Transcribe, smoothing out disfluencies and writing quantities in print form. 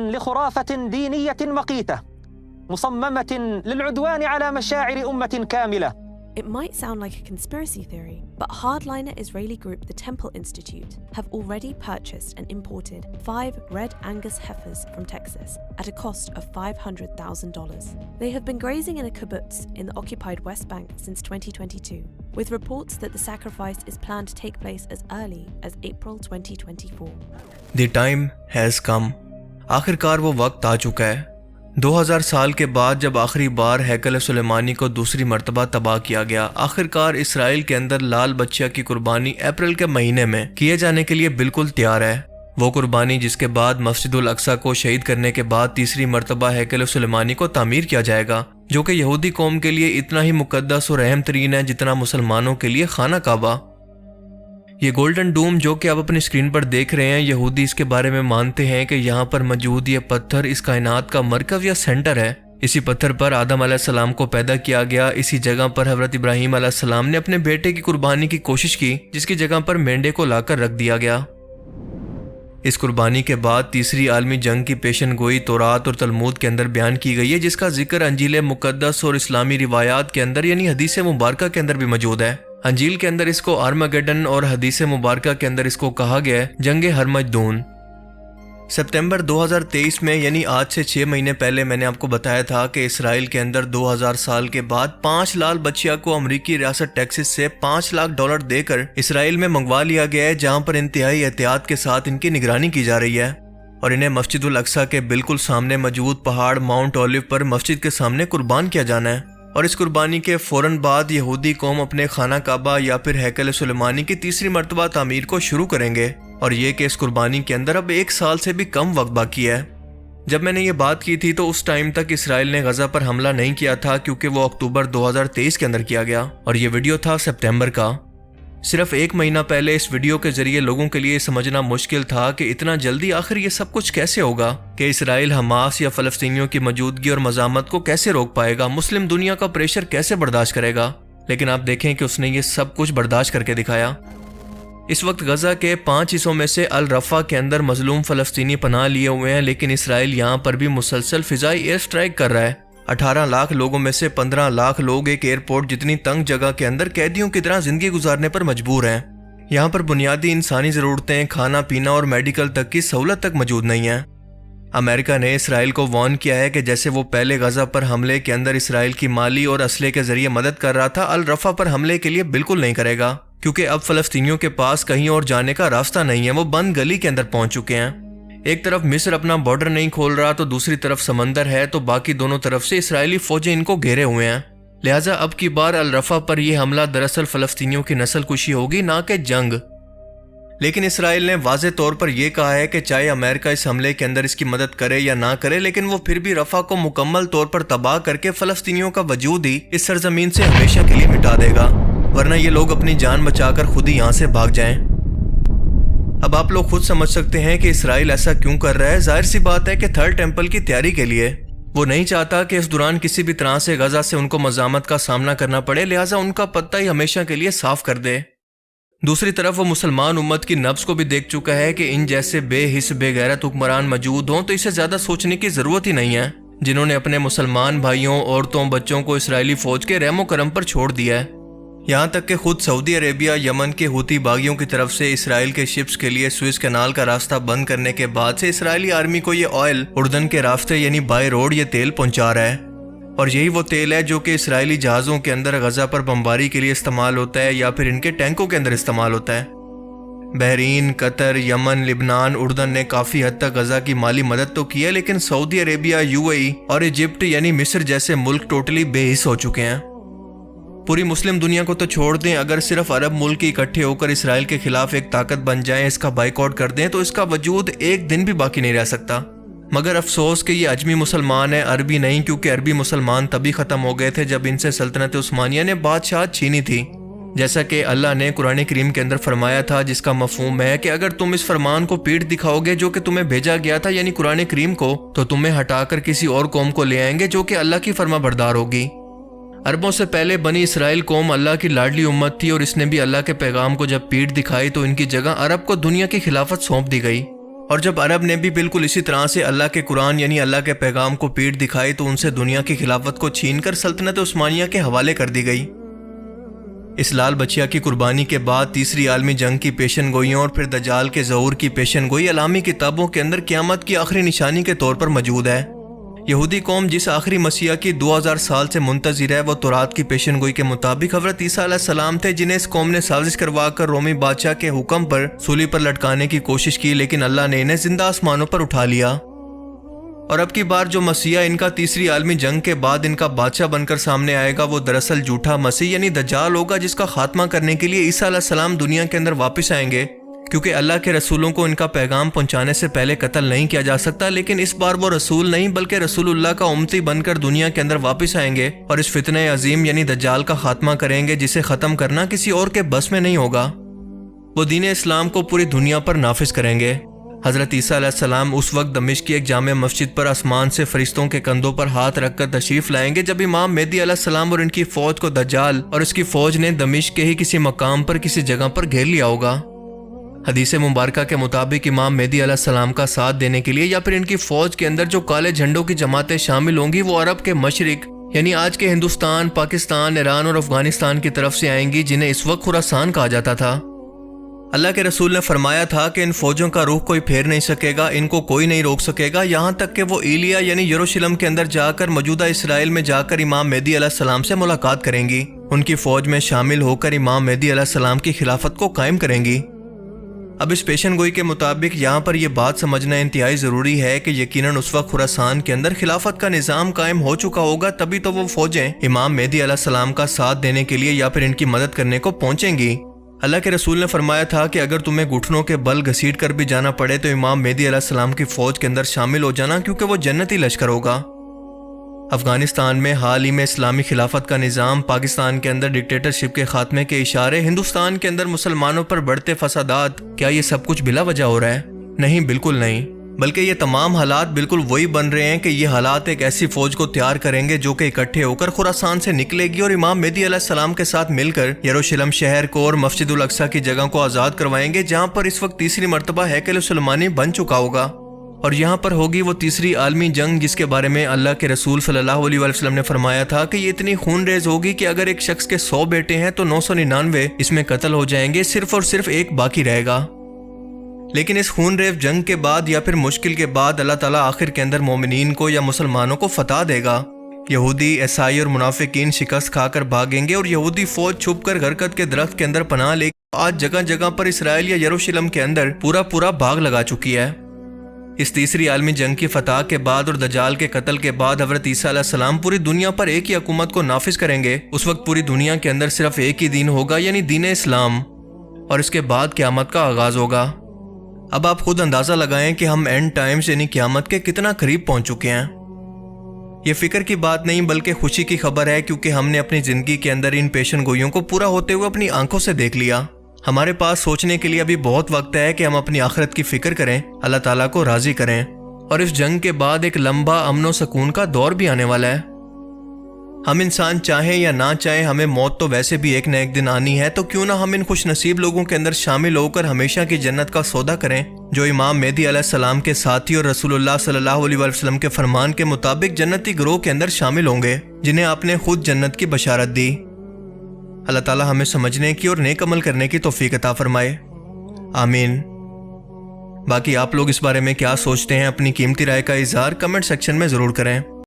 لخرافة دينية مقيتة مصممة للعدوان على مشاعر أمة كاملة. It might sound like a conspiracy theory, but hardliner Israeli group the Temple Institute have already purchased and imported 5 red Angus heifers from Texas at a cost of $500,000. They have been grazing in a kibbutz in the occupied West Bank since 2022, with reports that the sacrifice is planned to take place as early as April 2024. The time has come. آخرکار وہ وقت آ چکا ہے. 2000 سال کے بعد جب آخری بار ہیکل سلیمانی کو دوسری مرتبہ تباہ کیا گیا، آخرکار اسرائیل کے اندر لال بچہ کی قربانی اپریل کے مہینے میں کیے جانے کے لیے بالکل تیار ہے. وہ قربانی جس کے بعد مسجد الاقصی کو شہید کرنے کے بعد تیسری مرتبہ ہیکل سلیمانی کو تعمیر کیا جائے گا، جو کہ یہودی قوم کے لیے اتنا ہی مقدس اور اہم ترین ہے جتنا مسلمانوں کے لیے خانہ کعبہ. یہ گولڈن ڈوم جو کہ آپ اپنی اسکرین پر دیکھ رہے ہیں، یہودی اس کے بارے میں مانتے ہیں کہ یہاں پر موجود یہ پتھر اس کائنات کا مرکز یا سینٹر ہے. اسی پتھر پر آدم علیہ السلام کو پیدا کیا گیا. اسی جگہ پر حضرت ابراہیم علیہ السلام نے اپنے بیٹے کی قربانی کی کوشش کی، جس کی جگہ پر مینڈے کو لا کر رکھ دیا گیا. اس قربانی کے بعد تیسری عالمی جنگ کی پیشن گوئی تورات اور تلمود کے اندر بیان کی گئی ہے، جس کا ذکر انجیل مقدس اور اسلامی روایات کے اندر یعنی حدیث مبارکہ کے اندر بھی موجود ہے. انجیل کے اندر اس کو آرمگیڈن اور حدیث مبارکہ کے اندر اس کو کہا گیا ہے جنگ ہرمجدون. ستمبر 2023 میں یعنی آج سے 6 مہینے پہلے میں نے آپ کو بتایا تھا کہ اسرائیل کے اندر 2000 سال کے بعد 5 لال بچیا کو امریکی ریاست ٹیکسس سے $5 لاکھ دے کر اسرائیل میں منگوا لیا گیا ہے، جہاں پر انتہائی احتیاط کے ساتھ ان کی نگرانی کی جا رہی ہے. اور انہیں مسجد الاقصی کے بالکل سامنے موجود پہاڑ ماؤنٹ اولیو پر مسجد کے سامنے قربان کیا جانا ہے. اور اس قربانی کے فوراً بعد یہودی قوم اپنے خانہ کعبہ یا پھر ہیکل سلیمانی کی تیسری مرتبہ تعمیر کو شروع کریں گے. اور یہ کہ اس قربانی کے اندر اب 1 سال سے بھی کم وقت باقی ہے. جب میں نے یہ بات کی تھی تو اس ٹائم تک اسرائیل نے غزہ پر حملہ نہیں کیا تھا، کیونکہ وہ اکتوبر 2023 کے اندر کیا گیا اور یہ ویڈیو تھا سپتمبر کا. صرف 1 مہینہ پہلے اس ویڈیو کے ذریعے لوگوں کے لیے سمجھنا مشکل تھا کہ اتنا جلدی آخر یہ سب کچھ کیسے ہوگا، کہ اسرائیل حماس یا فلسطینیوں کی موجودگی اور مزاحمت کو کیسے روک پائے گا، مسلم دنیا کا پریشر کیسے برداشت کرے گا. لیکن آپ دیکھیں کہ اس نے یہ سب کچھ برداشت کر کے دکھایا. اس وقت غزہ کے 5 حصوں میں سے الرفا کے اندر مظلوم فلسطینی پناہ لیے ہوئے ہیں، لیکن اسرائیل یہاں پر بھی مسلسل فضائی ایئر سٹرائک کر رہا ہے. 18 لاکھ لوگوں میں سے 15 لاکھ لوگ ایک ایئرپورٹ جتنی تنگ جگہ کے اندر قیدیوں کی طرح زندگی گزارنے پر مجبور ہیں. یہاں پر بنیادی انسانی ضرورتیں، کھانا پینا اور میڈیکل تک کی سہولت تک موجود نہیں ہیں. امریکہ نے اسرائیل کو وارن کیا ہے کہ جیسے وہ پہلے غزہ پر حملے کے اندر اسرائیل کی مالی اور اسلحے کے ذریعے مدد کر رہا تھا، الرفا پر حملے کے لیے بالکل نہیں کرے گا، کیونکہ اب فلسطینیوں کے پاس کہیں اور جانے کا راستہ نہیں ہے. وہ بند گلی کے اندر پہنچ چکے ہیں. ایک طرف مصر اپنا بارڈر نہیں کھول رہا تو دوسری طرف سمندر ہے، تو باقی دونوں طرف سے اسرائیلی فوجیں ان کو گھیرے ہوئے ہیں. لہٰذا اب کی بار الرفا پر یہ حملہ دراصل فلسطینیوں کی نسل کشی ہوگی، نہ کہ جنگ. لیکن اسرائیل نے واضح طور پر یہ کہا ہے کہ چاہے امریکہ اس حملے کے اندر اس کی مدد کرے یا نہ کرے، لیکن وہ پھر بھی رفح کو مکمل طور پر تباہ کر کے فلسطینیوں کا وجود ہی اس سرزمین سے ہمیشہ کے لیے مٹا دے گا، ورنہ یہ لوگ اپنی جان بچا کر خود ہی یہاں سے بھاگ جائیں. اب آپ لوگ خود سمجھ سکتے ہیں کہ اسرائیل ایسا کیوں کر رہا ہے. ظاہر سی بات ہے کہ تھرڈ ٹیمپل کی تیاری کے لیے. وہ نہیں چاہتا کہ اس دوران کسی بھی طرح سے غزہ سے ان کو مزاحمت کا سامنا کرنا پڑے، لہٰذا ان کا پتہ ہی ہمیشہ کے لیے صاف کر دے. دوسری طرف وہ مسلمان امت کی نبض کو بھی دیکھ چکا ہے کہ ان جیسے بے حس بے غیرت حکمران موجود ہوں تو اسے زیادہ سوچنے کی ضرورت ہی نہیں ہے، جنہوں نے اپنے مسلمان بھائیوں، عورتوں، بچوں کو اسرائیلی فوج کے رحم و کرم پر چھوڑ دیا ہے. یہاں تک کہ خود سعودی عربیہ یمن کے ہوتی باغیوں کی طرف سے اسرائیل کے شپس کے لیے سوئس کینال کا راستہ بند کرنے کے بعد سے اسرائیلی آرمی کو یہ آئل اردن کے راستے یعنی بائی روڈ یہ تیل پہنچا رہا ہے. اور یہی وہ تیل ہے جو کہ اسرائیلی جہازوں کے اندر غزہ پر بمباری کے لیے استعمال ہوتا ہے یا پھر ان کے ٹینکوں کے اندر استعمال ہوتا ہے. بحرین، قطر، یمن، لبنان، اردن نے کافی حد تک غزہ کی مالی مدد تو کی ہے، لیکن سعودی عربیہ، UAE اور ایجپٹ یعنی مصر جیسے ملک ٹوٹلی بے حس ہو چکے ہیں. پوری مسلم دنیا کو تو چھوڑ دیں، اگر صرف عرب ملک اکٹھے ہو کر اسرائیل کے خلاف ایک طاقت بن جائیں، اس کا بائیکاٹ کر دیں، تو اس کا وجود ایک دن بھی باقی نہیں رہ سکتا. مگر افسوس کہ یہ اجمی مسلمان ہیں، عربی نہیں، کیونکہ عربی مسلمان تبھی ختم ہو گئے تھے جب ان سے سلطنت عثمانیہ نے بادشاہت چھینی تھی. جیسا کہ اللہ نے قرآن کریم کے اندر فرمایا تھا، جس کا مفہوم ہے کہ اگر تم اس فرمان کو پیٹ دکھاؤ گے جو کہ تمہیں بھیجا گیا تھا یعنی قرآن کریم کو، تو تمہیں ہٹا کر کسی اور قوم کو لے آئیں گے جو کہ اللہ کی فرما بردار ہوگی. عربوں سے پہلے بنی اسرائیل قوم اللہ کی لاڈلی امت تھی، اور اس نے بھی اللہ کے پیغام کو جب پیٹ دکھائی تو ان کی جگہ عرب کو دنیا کی خلافت سونپ دی گئی. اور جب عرب نے بھی بالکل اسی طرح سے اللہ کے قرآن یعنی اللہ کے پیغام کو پیٹ دکھائی تو ان سے دنیا کی خلافت کو چھین کر سلطنت عثمانیہ کے حوالے کر دی گئی۔ اس لال بچیا کی قربانی کے بعد تیسری عالمی جنگ کی پیشن گوئیوں اور پھر دجال کے ظہور کی پیشن گوئی علامی کتابوں کے اندر قیامت کی آخری نشانی کے طور پر موجود ہے۔ یہودی قوم جس آخری مسیح کی 2000 سال سے منتظر ہے وہ تورات کی پیشن گوئی کے مطابق حضرت عیسیٰ علیہ السلام تھے، جنہیں اس قوم نے سازش کروا کر رومی بادشاہ کے حکم پر سولی پر لٹکانے کی کوشش کی، لیکن اللہ نے انہیں زندہ آسمانوں پر اٹھا لیا۔ اور اب کی بار جو مسیح ان کا تیسری عالمی جنگ کے بعد ان کا بادشاہ بن کر سامنے آئے گا وہ دراصل جھوٹا مسیح یعنی دجال ہوگا، جس کا خاتمہ کرنے کے لیے عیسیٰ علیہ السلام دنیا کے اندر واپس آئیں گے، کیونکہ اللہ کے رسولوں کو ان کا پیغام پہنچانے سے پہلے قتل نہیں کیا جا سکتا، لیکن اس بار وہ رسول نہیں بلکہ رسول اللہ کا امتی بن کر دنیا کے اندر واپس آئیں گے اور اس فتنہ عظیم یعنی دجال کا خاتمہ کریں گے، جسے ختم کرنا کسی اور کے بس میں نہیں ہوگا۔ وہ دین اسلام کو پوری دنیا پر نافذ کریں گے۔ حضرت عیسیٰ علیہ السلام اس وقت دمشق کی ایک جامع مسجد پر آسمان سے فرشتوں کے کندھوں پر ہاتھ رکھ کر تشریف لائیں گے، جب امام مہدی علیہ السلام اور ان کی فوج کو دجال اور اس کی فوج نے دمشق کے ہی کسی مقام پر کسی جگہ پر گھیر لیا ہوگا۔ حدیث مبارکہ کے مطابق امام مہدی علیہ السلام کا ساتھ دینے کے لیے یا پھر ان کی فوج کے اندر جو کالے جھنڈوں کی جماعتیں شامل ہوں گی وہ عرب کے مشرق یعنی آج کے ہندوستان، پاکستان، ایران اور افغانستان کی طرف سے آئیں گی، جنہیں اس وقت خراسان کہا جاتا تھا۔ اللہ کے رسول نے فرمایا تھا کہ ان فوجوں کا رخ کوئی پھیر نہیں سکے گا، ان کو کوئی نہیں روک سکے گا، یہاں تک کہ وہ ایلیا یعنی یروشلم کے اندر جا کر موجودہ اسرائیل میں جا کر امام مہدی علیہ السلام سے ملاقات کریں گی، ان کی فوج میں شامل ہو کر امام مہدی علیہ السلام کی خلافت کو قائم کریں گی۔ اب اس پیشن گوئی کے مطابق یہاں پر یہ بات سمجھنا انتہائی ضروری ہے کہ یقیناً اس وقت خراسان کے اندر خلافت کا نظام قائم ہو چکا ہوگا، تبھی تو وہ فوجیں امام مہدی علیہ السلام کا ساتھ دینے کے لیے یا پھر ان کی مدد کرنے کو پہنچیں گی۔ اللہ کے رسول نے فرمایا تھا کہ اگر تمہیں گھٹنوں کے بل گھسیٹ کر بھی جانا پڑے تو امام مہدی علیہ السلام کی فوج کے اندر شامل ہو جانا، کیونکہ وہ جنتی لشکر ہوگا۔ افغانستان میں حال ہی میں اسلامی خلافت کا نظام، پاکستان کے اندر ڈکٹیٹرشپ کے خاتمے کے اشارے، ہندوستان کے اندر مسلمانوں پر بڑھتے فسادات، کیا یہ سب کچھ بلا وجہ ہو رہا ہے؟ نہیں، بالکل نہیں، بلکہ یہ تمام حالات بالکل وہی بن رہے ہیں کہ یہ حالات ایک ایسی فوج کو تیار کریں گے جو کہ اکٹھے ہو کر خراسان سے نکلے گی اور امام مہدی علیہ السلام کے ساتھ مل کر یروشلم شہر کو اور مسجد الاقصیٰ کی جگہ کو آزاد کروائیں گے، جہاں پر اس وقت تیسری مرتبہ ہیکل سلیمانی بن چکا ہوگا، اور یہاں پر ہوگی وہ تیسری عالمی جنگ جس کے بارے میں اللہ کے رسول صلی اللہ علیہ وسلم نے فرمایا تھا کہ یہ اتنی خون ریز ہوگی کہ اگر ایک شخص کے 100 بیٹے ہیں تو 999 اس میں قتل ہو جائیں گے، صرف اور صرف ایک باقی رہے گا۔ لیکن اس خون ریز جنگ کے بعد یا پھر مشکل کے بعد اللہ تعالیٰ آخر کے اندر مومنین کو یا مسلمانوں کو فتح دے گا۔ یہودی، عیسائی اور منافقین شکست کھا کر بھاگیں گے اور یہودی فوج چھپ کر غرقد کے درخت کے اندر پناہ لے آج جگہ جگہ پر اسرائیل یا یروشلم کے اندر پورا باغ لگا چکی ہے۔ اس تیسری عالمی جنگ کی فتح کے بعد اور دجال کے قتل کے بعد حضرت عیسیٰ علیہ السلام پوری دنیا پر ایک ہی حکومت کو نافذ کریں گے۔ اس وقت پوری دنیا کے اندر صرف ایک ہی دین ہوگا یعنی دین اسلام، اور اس کے بعد قیامت کا آغاز ہوگا۔ اب آپ خود اندازہ لگائیں کہ ہم اینڈ ٹائمز یعنی قیامت کے کتنا قریب پہنچ چکے ہیں۔ یہ فکر کی بات نہیں بلکہ خوشی کی خبر ہے، کیونکہ ہم نے اپنی زندگی کے اندر ان پیشن گوئیوں کو پورا ہوتے ہوئے اپنی آنکھوں سے دیکھ لیا۔ ہمارے پاس سوچنے کے لیے ابھی بہت وقت ہے کہ ہم اپنی آخرت کی فکر کریں، اللہ تعالیٰ کو راضی کریں، اور اس جنگ کے بعد ایک لمبا امن و سکون کا دور بھی آنے والا ہے۔ ہم انسان چاہیں یا نہ چاہیں ہمیں موت تو ویسے بھی ایک نہ ایک دن آنی ہے، تو کیوں نہ ہم ان خوش نصیب لوگوں کے اندر شامل ہو کر ہمیشہ کی جنت کا سودا کریں، جو امام مہدی علیہ السلام کے ساتھی اور رسول اللہ صلی اللہ علیہ وسلم کے فرمان کے مطابق جنتی گروہ کے اندر شامل ہوں گے، جنہیں آپ نے خود جنت کی بشارت دی۔ اللہ تعالیٰ ہمیں سمجھنے کی اور نیک عمل کرنے کی توفیق عطا فرمائے، آمین۔ باقی آپ لوگ اس بارے میں کیا سوچتے ہیں؟ اپنی قیمتی رائے کا اظہار کمنٹ سیکشن میں ضرور کریں۔